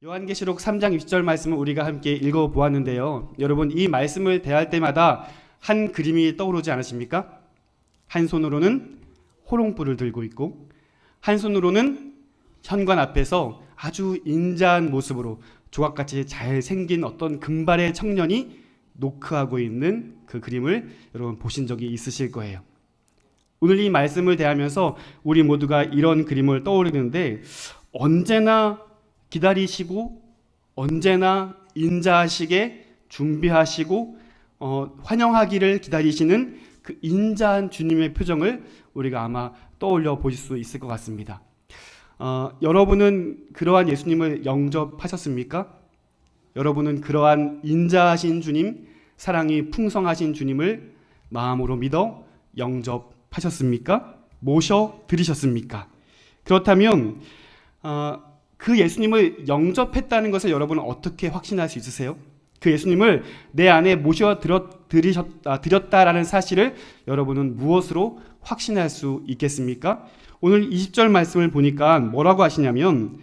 요한계시록 3장 20절 말씀을 우리가 함께 읽어보았는데요. 여러분, 이 말씀을 대할 때마다 한 그림이 떠오르지 않으십니까? 한 손으로는 호롱불을 들고 있고 한 손으로는 현관 앞에서 아주 인자한 모습으로 조각같이 잘생긴 어떤 금발의 청년이 노크하고 있는 그 그림을 여러분 보신 적이 있으실 거예요. 오늘 이 말씀을 대하면서 우리 모두가 이런 그림을 떠올리는데, 언제나 기다리시고 언제나 인자하시게 준비하시고 환영하기를 기다리시는 그 인자한 주님의 표정을 우리가 아마 떠올려 보실 수 있을 것 같습니다. 여러분은 그러한 예수님을 영접하셨습니까? 여러분은 그러한 인자하신 주님, 사랑이 풍성하신 주님을 마음으로 믿어 영접하셨습니까? 모셔드리셨습니까? 그렇다면 그 예수님을 영접했다는 것을 여러분은 어떻게 확신할 수 있으세요? 그 예수님을 내 안에 모셔드렸다라는 사실을 여러분은 무엇으로 확신할 수 있겠습니까? 오늘 20절 말씀을 보니까 뭐라고 하시냐면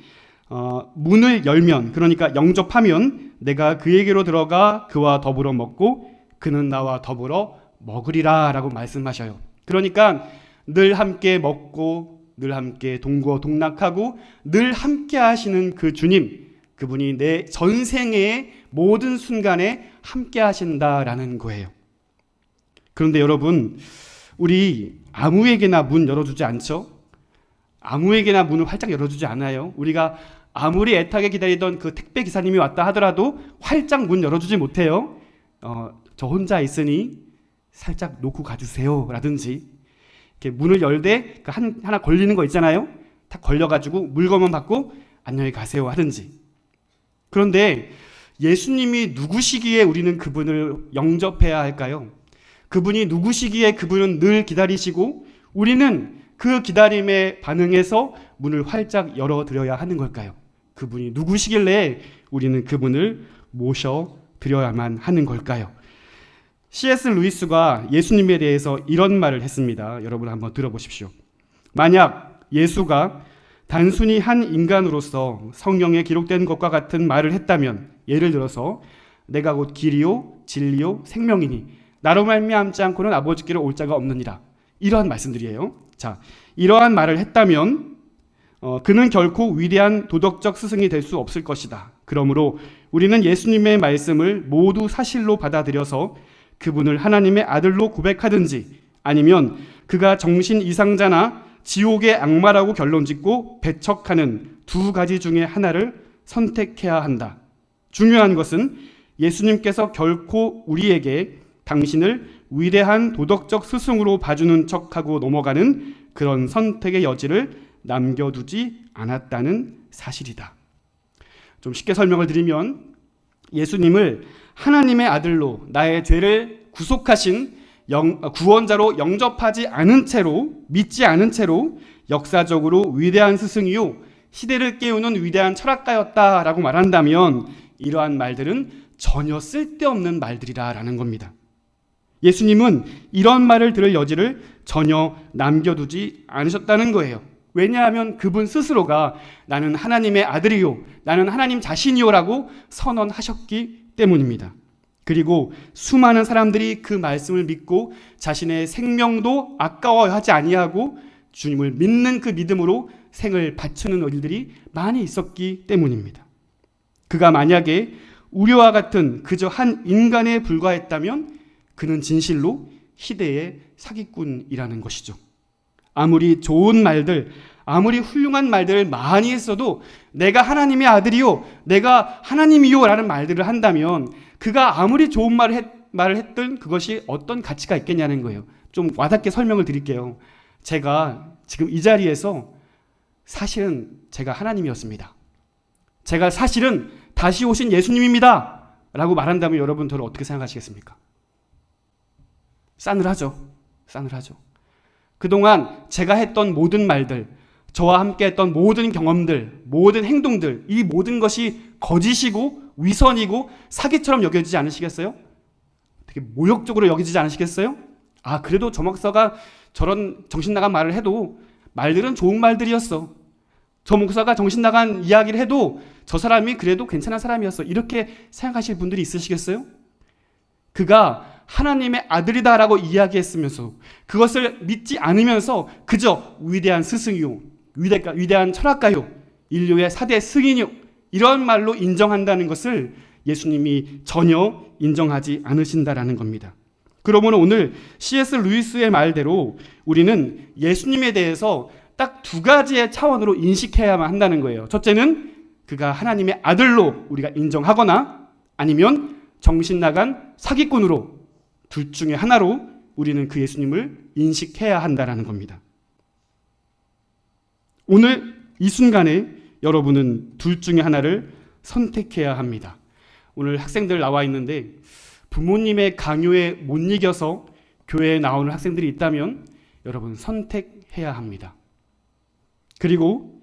문을 열면, 그러니까 영접하면 내가 그에게로 들어가 그와 더불어 먹고 그는 나와 더불어 먹으리라 라고 말씀하셔요. 그러니까 늘 함께 먹고 늘 함께 동거동락하고 늘 함께 하시는 그 주님, 그분이 내 전생의 모든 순간에 함께 하신다라는 거예요. 그런데 여러분, 우리 아무에게나 문 열어주지 않죠? 아무에게나 문을 활짝 열어주지 않아요. 우리가 아무리 애타게 기다리던 그 택배 기사님이 왔다 하더라도 활짝 문 열어주지 못해요. 저 혼자 있으니 살짝 놓고 가주세요 라든지, 이렇게 문을 열되 하나 걸리는 거 있잖아요. 딱 걸려가지고 물건만 받고 안녕히 가세요 하든지. 그런데 예수님이 누구시기에 우리는 그분을 영접해야 할까요? 그분이 누구시기에 그분은 늘 기다리시고 우리는 그 기다림에 반응해서 문을 활짝 열어드려야 하는 걸까요? 그분이 누구시길래 우리는 그분을 모셔드려야만 하는 걸까요? C.S. 루이스가 예수님에 대해서 이런 말을 했습니다. 여러분 한번 들어보십시오. 만약 예수가 단순히 한 인간으로서 성경에 기록된 것과 같은 말을 했다면, 예를 들어서 내가 곧 길이요 진리요 생명이니 나로 말미암지 않고는 아버지께로 올 자가 없느니라, 이러한 말씀들이에요. 자, 이러한 말을 했다면 그는 결코 위대한 도덕적 스승이 될 수 없을 것이다. 그러므로 우리는 예수님의 말씀을 모두 사실로 받아들여서 그분을 하나님의 아들로 고백하든지, 아니면 그가 정신 이상자나 지옥의 악마라고 결론짓고 배척하는 두 가지 중에 하나를 선택해야 한다. 중요한 것은 예수님께서 결코 우리에게 당신을 위대한 도덕적 스승으로 봐주는 척하고 넘어가는 그런 선택의 여지를 남겨두지 않았다는 사실이다. 좀 쉽게 설명을 드리면, 예수님을 하나님의 아들로 나의 죄를 구속하신 구원자로 영접하지 않은 채로, 믿지 않은 채로 역사적으로 위대한 스승이요 시대를 깨우는 위대한 철학가였다라고 말한다면, 이러한 말들은 전혀 쓸데없는 말들이라는 겁니다. 예수님은 이런 말을 들을 여지를 전혀 남겨두지 않으셨다는 거예요. 왜냐하면 그분 스스로가 나는 하나님의 아들이요, 나는 하나님 자신이요 라고 선언하셨기 때문입니다. 그리고 수많은 사람들이 그 말씀을 믿고 자신의 생명도 아까워하지 아니하고 주님을 믿는 그 믿음으로 생을 바치는 일들이 많이 있었기 때문입니다. 그가 만약에 우리와 같은 그저 한 인간에 불과했다면 그는 진실로 희대의 사기꾼이라는 것이죠. 아무리 좋은 말들, 아무리 훌륭한 말들을 많이 했어도 내가 하나님의 아들이요, 내가 하나님이요 라는 말들을 한다면 그가 아무리 좋은 말을 했든 그것이 어떤 가치가 있겠냐는 거예요. 좀 와닿게 설명을 드릴게요. 제가 지금 이 자리에서 사실은 제가 하나님이었습니다. 제가 사실은 다시 오신 예수님입니다 라고 말한다면 여러분 저를 어떻게 생각하시겠습니까? 싸늘하죠. 싸늘하죠. 그동안 제가 했던 모든 말들, 저와 함께 했던 모든 경험들, 모든 행동들, 이 모든 것이 거짓이고 위선이고 사기처럼 여겨지지 않으시겠어요? 되게 모욕적으로 여겨지지 않으시겠어요? 그래도 저 목사가 저런 정신나간 말을 해도 말들은 좋은 말들이었어. 저 목사가 정신 나간 이야기를 해도 저 사람이 그래도 괜찮은 사람이었어. 이렇게 생각하실 분들이 있으시겠어요? 그가 하나님의 아들이다라고 이야기했으면서 그것을 믿지 않으면서 그저 위대한 스승이요, 위대한 철학가요, 인류의 4대 승인이요, 이런 말로 인정한다는 것을 예수님이 전혀 인정하지 않으신다라는 겁니다. 그러므로 오늘 C.S. 루이스의 말대로 우리는 예수님에 대해서 딱 두 가지의 차원으로 인식해야만 한다는 거예요. 첫째는 그가 하나님의 아들로 우리가 인정하거나 아니면 정신 나간 사기꾼으로, 둘 중에 하나로 우리는 그 예수님을 인식해야 한다는 겁니다. 오늘 이 순간에 여러분은 둘 중에 하나를 선택해야 합니다. 오늘 학생들 나와 있는데 부모님의 강요에 못 이겨서 교회에 나오는 학생들이 있다면 여러분 선택해야 합니다. 그리고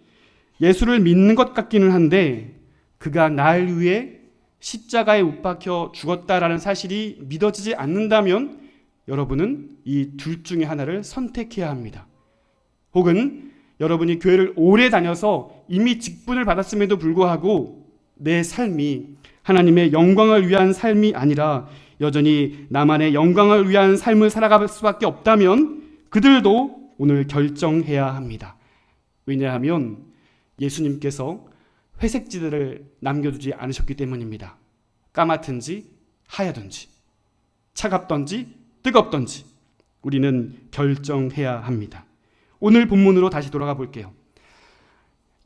예수를 믿는 것 같기는 한데 그가 날 위해 십자가에 못 박혀 죽었다라는 사실이 믿어지지 않는다면 여러분은 이 둘 중에 하나를 선택해야 합니다. 혹은 여러분이 교회를 오래 다녀서 이미 직분을 받았음에도 불구하고 내 삶이 하나님의 영광을 위한 삶이 아니라 여전히 나만의 영광을 위한 삶을 살아갈 수밖에 없다면 그들도 오늘 결정해야 합니다. 왜냐하면 예수님께서 회색지대를 남겨두지 않으셨기 때문입니다. 까맣든지 하얗든지 차갑든지 뜨겁든지 우리는 결정해야 합니다. 오늘 본문으로 다시 돌아가 볼게요.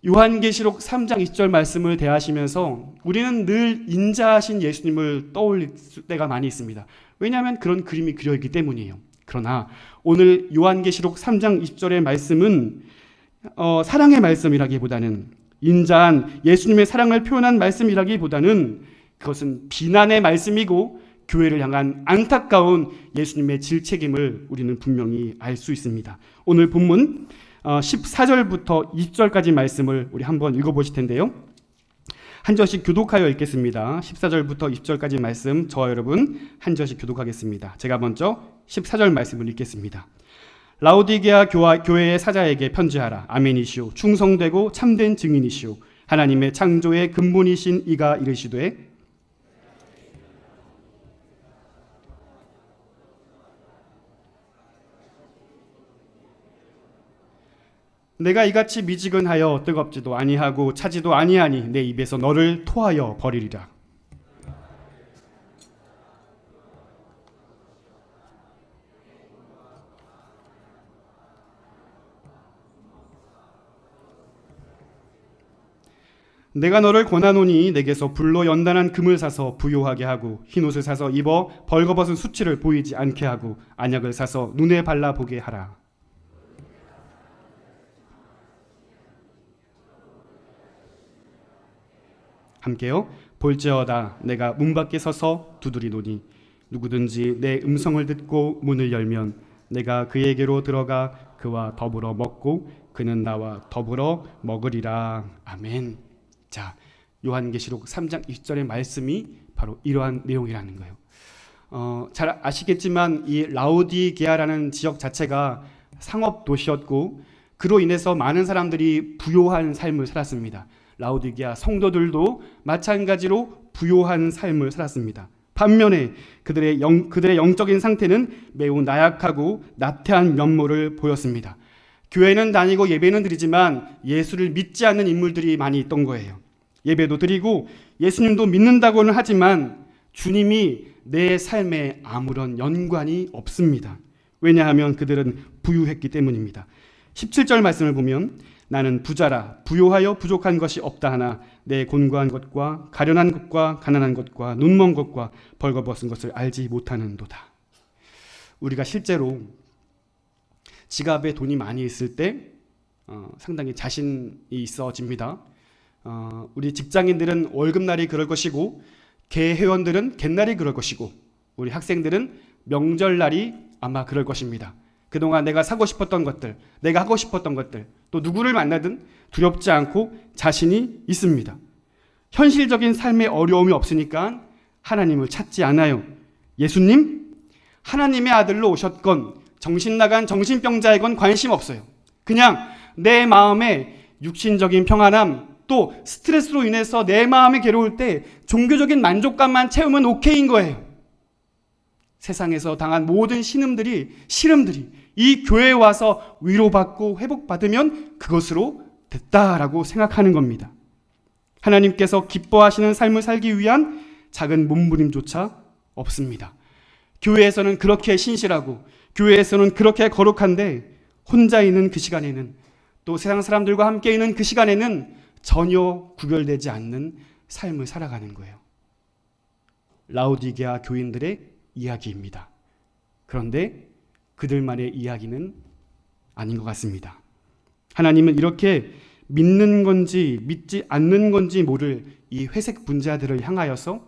요한계시록 3장 20절 말씀을 대하시면서 우리는 늘 인자하신 예수님을 떠올릴 때가 많이 있습니다. 왜냐하면 그런 그림이 그려 있기 때문이에요. 그러나 오늘 요한계시록 3장 20절의 말씀은 사랑의 말씀이라기보다는 인자한 예수님의 사랑을 표현한 말씀이라기보다는 그것은 비난의 말씀이고 교회를 향한 안타까운 예수님의 질책임을 우리는 분명히 알 수 있습니다. 오늘 본문 14절부터 20절까지 말씀을 우리 한번 읽어보실 텐데요. 한 절씩 교독하여 읽겠습니다. 14절부터 20절까지 말씀 저와 여러분 한 절씩 교독하겠습니다. 제가 먼저 14절 말씀을 읽겠습니다. 라오디게아 교회의 사자에게 편지하라. 아멘이시오. 충성되고 참된 증인이시오. 하나님의 창조의 근본이신 이가 이르시되 내가 이같이 미지근하여 뜨겁지도 아니하고 차지도 아니하니 내 입에서 너를 토하여 버리리라. 내가 너를 권하노니 내게서 불로 연단한 금을 사서 부요하게 하고 흰옷을 사서 입어 벌거벗은 수치를 보이지 않게 하고 안약을 사서 눈에 발라보게 하라. 함께요. 볼지어다 내가 문 밖에 서서 두드리노니 누구든지 내 음성을 듣고 문을 열면 내가 그에게로 들어가 그와 더불어 먹고 그는 나와 더불어 먹으리라. 아멘. 자, 요한계시록 3장 20절의 말씀이 바로 이러한 내용이라는 거예요. 잘 아시겠지만 이 라오디게아라는 지역 자체가 상업 도시였고 그로 인해서 많은 사람들이 부요한 삶을 살았습니다. 라오디게아 성도들도 마찬가지로 부요한 삶을 살았습니다. 반면에 그들의 영적인 상태는 매우 나약하고 나태한 면모를 보였습니다. 교회는 다니고 예배는 드리지만 예수를 믿지 않는 인물들이 많이 있던 거예요. 예배도 드리고 예수님도 믿는다고는 하지만 주님이 내 삶에 아무런 연관이 없습니다. 왜냐하면 그들은 부유했기 때문입니다. 17절 말씀을 보면 나는 부자라 부요하여 부족한 것이 없다 하나 내 곤고한 것과 가련한 것과 가난한 것과 눈먼 것과 벌거벗은 것을 알지 못하는도다. 우리가 실제로 지갑에 돈이 많이 있을 때 상당히 자신이 있어집니다. 우리 직장인들은 월급날이 그럴 것이고 개회원들은 갯날이 그럴 것이고 우리 학생들은 명절날이 아마 그럴 것입니다. 그동안 내가 사고 싶었던 것들, 내가 하고 싶었던 것들, 또 누구를 만나든 두렵지 않고 자신이 있습니다. 현실적인 삶에 어려움이 없으니까 하나님을 찾지 않아요. 예수님, 하나님의 아들로 오셨건 정신나간 정신병자이건 관심 없어요. 그냥 내 마음에 육신적인 평안함, 또 스트레스로 인해서 내 마음이 괴로울 때 종교적인 만족감만 채우면 오케이인 거예요. 세상에서 당한 모든 시름들이 이 교회에 와서 위로받고 회복받으면 그것으로 됐다라고 생각하는 겁니다. 하나님께서 기뻐하시는 삶을 살기 위한 작은 몸부림조차 없습니다. 교회에서는 그렇게 신실하고 교회에서는 그렇게 거룩한데 혼자 있는 그 시간에는, 또 세상 사람들과 함께 있는 그 시간에는 전혀 구별되지 않는 삶을 살아가는 거예요. 라오디게아 교인들의 이야기입니다. 그런데 그들만의 이야기는 아닌 것 같습니다. 하나님은 이렇게 믿는 건지 믿지 않는 건지 모를 이 회색 분자들을 향하여서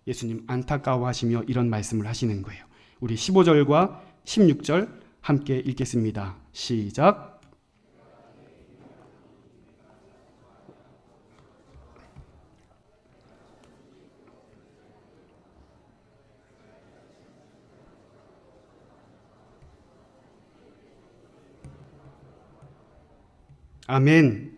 예수님 안타까워하시며 이런 말씀을 하시는 거예요. 우리 15절과 16절 함께 읽겠습니다. 시작. 아멘.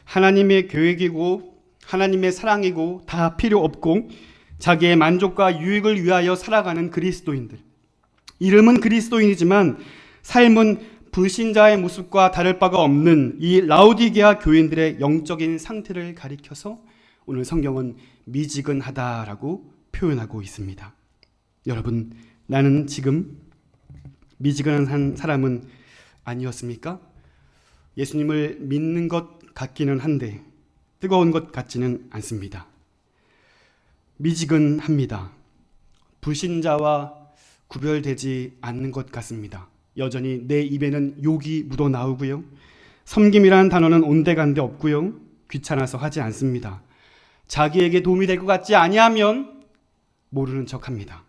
하나님의 계획이고 하나님의 사랑이고 다 필요 없고 자기의 만족과 유익을 위하여 살아가는 그리스도인들. 이름은 그리스도인이지만 삶은 불신자의 모습과 다를 바가 없는 이 라오디게아 교인들의 영적인 상태를 가리켜서 오늘 성경은 미지근하다라고 표현하고 있습니다. 여러분, 나는 지금 미지근한 사람은 아니었습니까? 예수님을 믿는 것 같기는 한데 뜨거운 것 같지는 않습니다. 미지근합니다. 불신자와 구별되지 않는 것 같습니다. 여전히 내 입에는 욕이 묻어나오고요. 섬김이라는 단어는 온데간데 없고요. 귀찮아서 하지 않습니다. 자기에게 도움이 될 것 같지 아니하면 모르는 척합니다.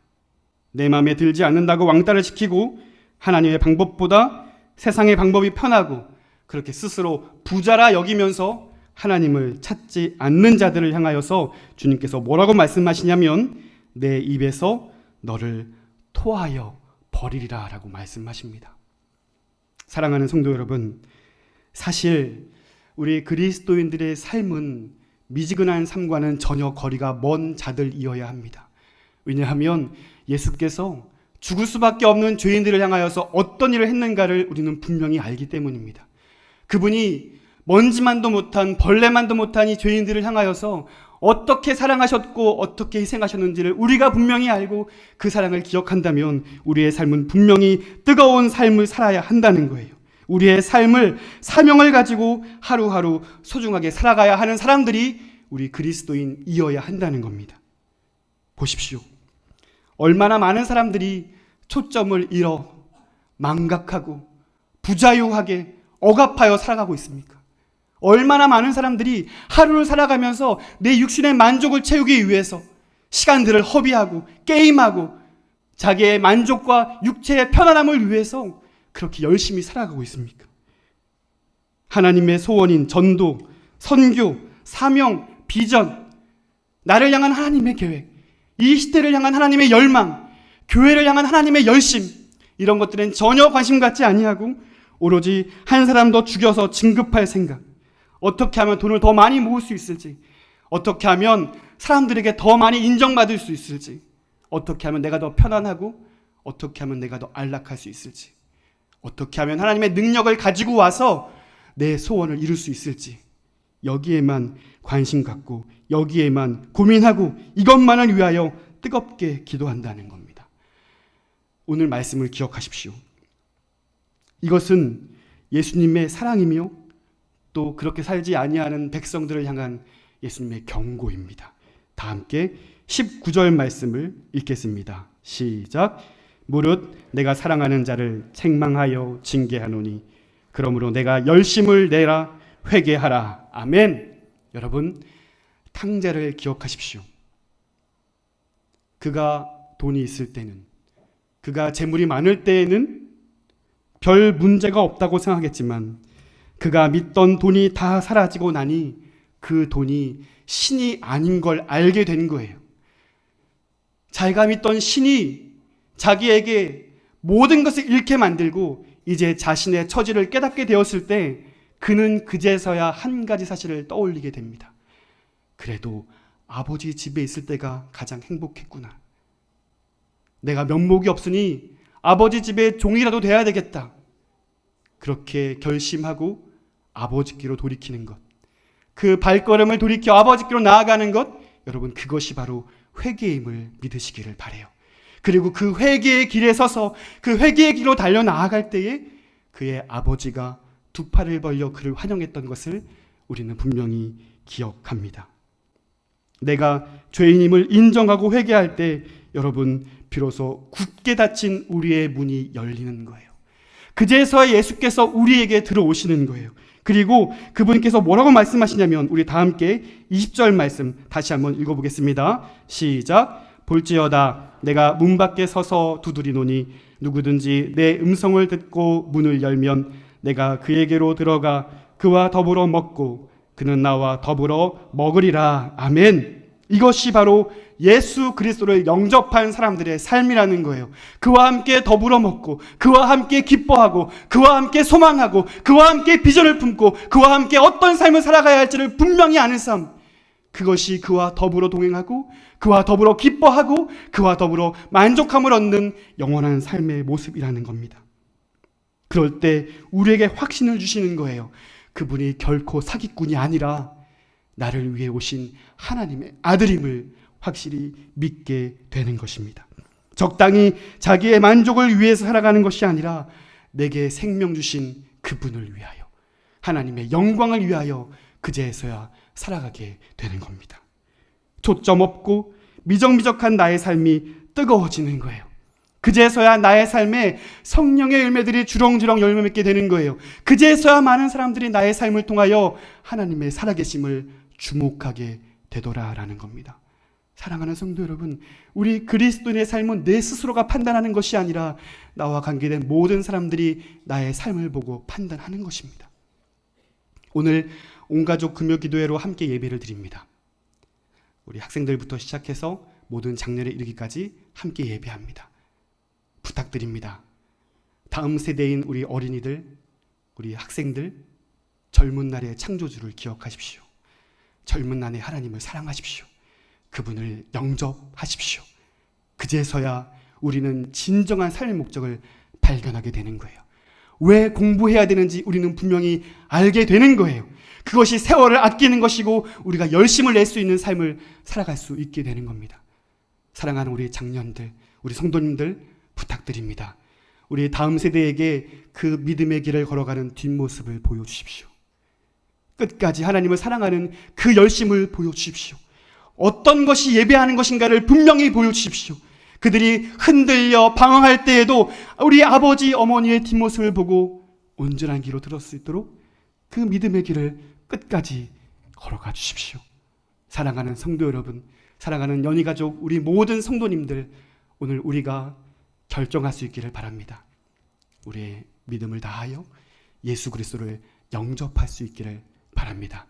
내 마음에 들지 않는다고 왕따를 시키고 하나님의 방법보다 세상의 방법이 편하고 그렇게 스스로 부자라 여기면서 하나님을 찾지 않는 자들을 향하여서 주님께서 뭐라고 말씀하시냐면 내 입에서 너를 토하여 버리리라 라고 말씀하십니다. 사랑하는 성도 여러분, 사실 우리 그리스도인들의 삶은 미지근한 삶과는 전혀 거리가 먼 자들이어야 합니다. 왜냐하면 예수께서 죽을 수밖에 없는 죄인들을 향하여서 어떤 일을 했는가를 우리는 분명히 알기 때문입니다. 그분이 먼지만도 못한, 벌레만도 못한 이 죄인들을 향하여서 어떻게 사랑하셨고 어떻게 희생하셨는지를 우리가 분명히 알고 그 사랑을 기억한다면 우리의 삶은 분명히 뜨거운 삶을 살아야 한다는 거예요. 우리의 삶을 사명을 가지고 하루하루 소중하게 살아가야 하는 사람들이 우리 그리스도인이어야 한다는 겁니다. 보십시오. 얼마나 많은 사람들이 초점을 잃어 망각하고 부자유하게 억압하여 살아가고 있습니까? 얼마나 많은 사람들이 하루를 살아가면서 내 육신의 만족을 채우기 위해서 시간들을 허비하고 게임하고 자기의 만족과 육체의 편안함을 위해서 그렇게 열심히 살아가고 있습니까? 하나님의 소원인 전도, 선교, 사명, 비전, 나를 향한 하나님의 계획, 이 시대를 향한 하나님의 열망, 교회를 향한 하나님의 열심, 이런 것들은 전혀 관심 갖지 아니하고 오로지 한 사람 더 죽여서 진급할 생각, 어떻게 하면 돈을 더 많이 모을 수 있을지, 어떻게 하면 사람들에게 더 많이 인정받을 수 있을지, 어떻게 하면 내가 더 편안하고 어떻게 하면 내가 더 안락할 수 있을지, 어떻게 하면 하나님의 능력을 가지고 와서 내 소원을 이룰 수 있을지, 여기에만 관심 갖고 여기에만 고민하고 이것만을 위하여 뜨겁게 기도한다는 겁니다. 오늘 말씀을 기억하십시오. 이것은 예수님의 사랑이며 또 그렇게 살지 아니하는 백성들을 향한 예수님의 경고입니다. 다 함께 19절 말씀을 읽겠습니다. 시작. 무릇 내가 사랑하는 자를 책망하여 징계하노니 그러므로 내가 열심을 내라 회개하라. 아멘. 여러분, 탕자를 기억하십시오. 그가 돈이 있을 때는, 그가 재물이 많을 때에는 별 문제가 없다고 생각했지만 그가 믿던 돈이 다 사라지고 나니 그 돈이 신이 아닌 걸 알게 된 거예요. 자기가 믿던 신이 자기에게 모든 것을 잃게 만들고 이제 자신의 처지를 깨닫게 되었을 때 그는 그제서야 한 가지 사실을 떠올리게 됩니다. 그래도 아버지 집에 있을 때가 가장 행복했구나. 내가 면목이 없으니 아버지 집에 종이라도 돼야 되겠다. 그렇게 결심하고 아버지께로 돌이키는 것, 그 발걸음을 돌이켜 아버지께로 나아가는 것, 여러분 그것이 바로 회개임을 믿으시기를 바라요. 그리고 그 회개의 길에 서서 그 회개의 길로 달려나아갈 때에 그의 아버지가 두 팔을 벌려 그를 환영했던 것을 우리는 분명히 기억합니다. 내가 죄인임을 인정하고 회개할 때 여러분 비로소 굳게 닫힌 우리의 문이 열리는 거예요. 그제서야 예수께서 우리에게 들어오시는 거예요. 그리고 그분께서 뭐라고 말씀하시냐면 우리 다 함께 20절 말씀 다시 한번 읽어보겠습니다. 시작. 볼지어다 내가 문 밖에 서서 두드리노니 누구든지 내 음성을 듣고 문을 열면 내가 그에게로 들어가 그와 더불어 먹고 그는 나와 더불어 먹으리라. 아멘. 이것이 바로 예수 그리스도를 영접한 사람들의 삶이라는 거예요. 그와 함께 더불어 먹고 그와 함께 기뻐하고 그와 함께 소망하고 그와 함께 비전을 품고 그와 함께 어떤 삶을 살아가야 할지를 분명히 아는 삶, 그것이 그와 더불어 동행하고 그와 더불어 기뻐하고 그와 더불어 만족함을 얻는 영원한 삶의 모습이라는 겁니다. 그럴 때 우리에게 확신을 주시는 거예요. 그분이 결코 사기꾼이 아니라 나를 위해 오신 하나님의 아들임을 확실히 믿게 되는 것입니다. 적당히 자기의 만족을 위해서 살아가는 것이 아니라 내게 생명 주신 그분을 위하여, 하나님의 영광을 위하여 그제서야 살아가게 되는 겁니다. 초점 없고 미적미적한 나의 삶이 뜨거워지는 거예요. 그제서야 나의 삶에 성령의 열매들이 주렁주렁 열매 맺게 되는 거예요. 그제서야 많은 사람들이 나의 삶을 통하여 하나님의 살아계심을 주목하게 되더라라는 겁니다. 사랑하는 성도 여러분, 우리 그리스도인의 삶은 내 스스로가 판단하는 것이 아니라 나와 관계된 모든 사람들이 나의 삶을 보고 판단하는 것입니다. 오늘 온가족 금요기도회로 함께 예배를 드립니다. 우리 학생들부터 시작해서 모든 장년에 이르기까지 함께 예배합니다. 부탁드립니다. 다음 세대인 우리 어린이들, 우리 학생들, 젊은 날의 창조주를 기억하십시오. 젊은 날의 하나님을 사랑하십시오. 그분을 영접하십시오. 그제서야 우리는 진정한 삶의 목적을 발견하게 되는 거예요. 왜 공부해야 되는지 우리는 분명히 알게 되는 거예요. 그것이 세월을 아끼는 것이고 우리가 열심을 낼 수 있는 삶을 살아갈 수 있게 되는 겁니다. 사랑하는 우리 장년들, 우리 성도님들 부탁드립니다. 우리 다음 세대에게 그 믿음의 길을 걸어가는 뒷모습을 보여주십시오. 끝까지 하나님을 사랑하는 그 열심을 보여주십시오. 어떤 것이 예배하는 것인가를 분명히 보여주십시오. 그들이 흔들려 방황할 때에도 우리 아버지 어머니의 뒷모습을 보고 온전한 길로 들을 수 있도록 그 믿음의 길을 끝까지 걸어가 주십시오. 사랑하는 성도 여러분, 사랑하는 연희가족, 우리 모든 성도님들, 오늘 우리가 결정할 수 있기를 바랍니다. 우리의 믿음을 다하여 예수 그리스도를 영접할 수 있기를 바랍니다.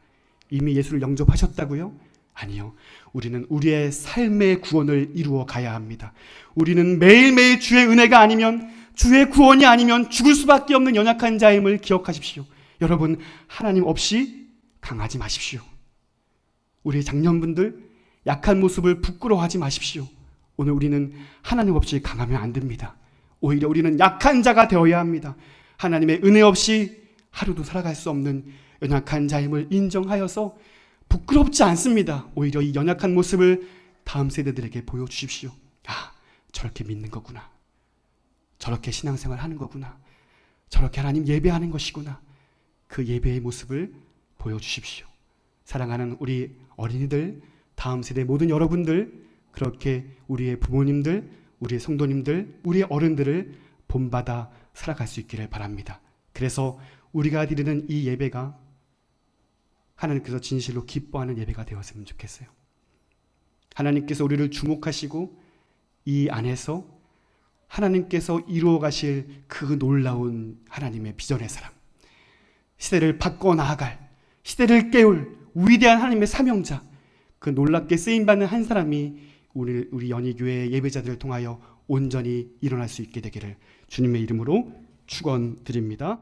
이미 예수를 영접하셨다고요? 아니요. 우리는 우리의 삶의 구원을 이루어 가야 합니다. 우리는 매일매일 주의 은혜가 아니면, 주의 구원이 아니면 죽을 수밖에 없는 연약한 자임을 기억하십시오. 여러분, 하나님 없이 강하지 마십시오. 우리 장년분들 약한 모습을 부끄러워하지 마십시오. 오늘 우리는 하나님 없이 강하면 안 됩니다. 오히려 우리는 약한 자가 되어야 합니다. 하나님의 은혜 없이 하루도 살아갈 수 없는 연약한 자임을 인정하여서 부끄럽지 않습니다. 오히려 이 연약한 모습을 다음 세대들에게 보여주십시오. 아, 저렇게 믿는 거구나. 저렇게 신앙생활 하는 거구나. 저렇게 하나님 예배하는 것이구나. 그 예배의 모습을 보여주십시오. 사랑하는 우리 어린이들, 다음 세대 모든 여러분들, 그렇게 우리의 부모님들, 우리의 성도님들, 우리의 어른들을 본받아 살아갈 수 있기를 바랍니다. 그래서 우리가 드리는 이 예배가 하나님께서 진실로 기뻐하는 예배가 되었으면 좋겠어요. 하나님께서 우리를 주목하시고 이 안에서 하나님께서 이루어 가실 그 놀라운 하나님의 비전의 사람, 시대를 바꿔 나아갈, 시대를 깨울 위대한 하나님의 사명자, 그 놀랍게 쓰임받는 한 사람이 우리 연희교회 예배자들을 통하여 온전히 일어날 수 있게 되기를 주님의 이름으로 축원드립니다.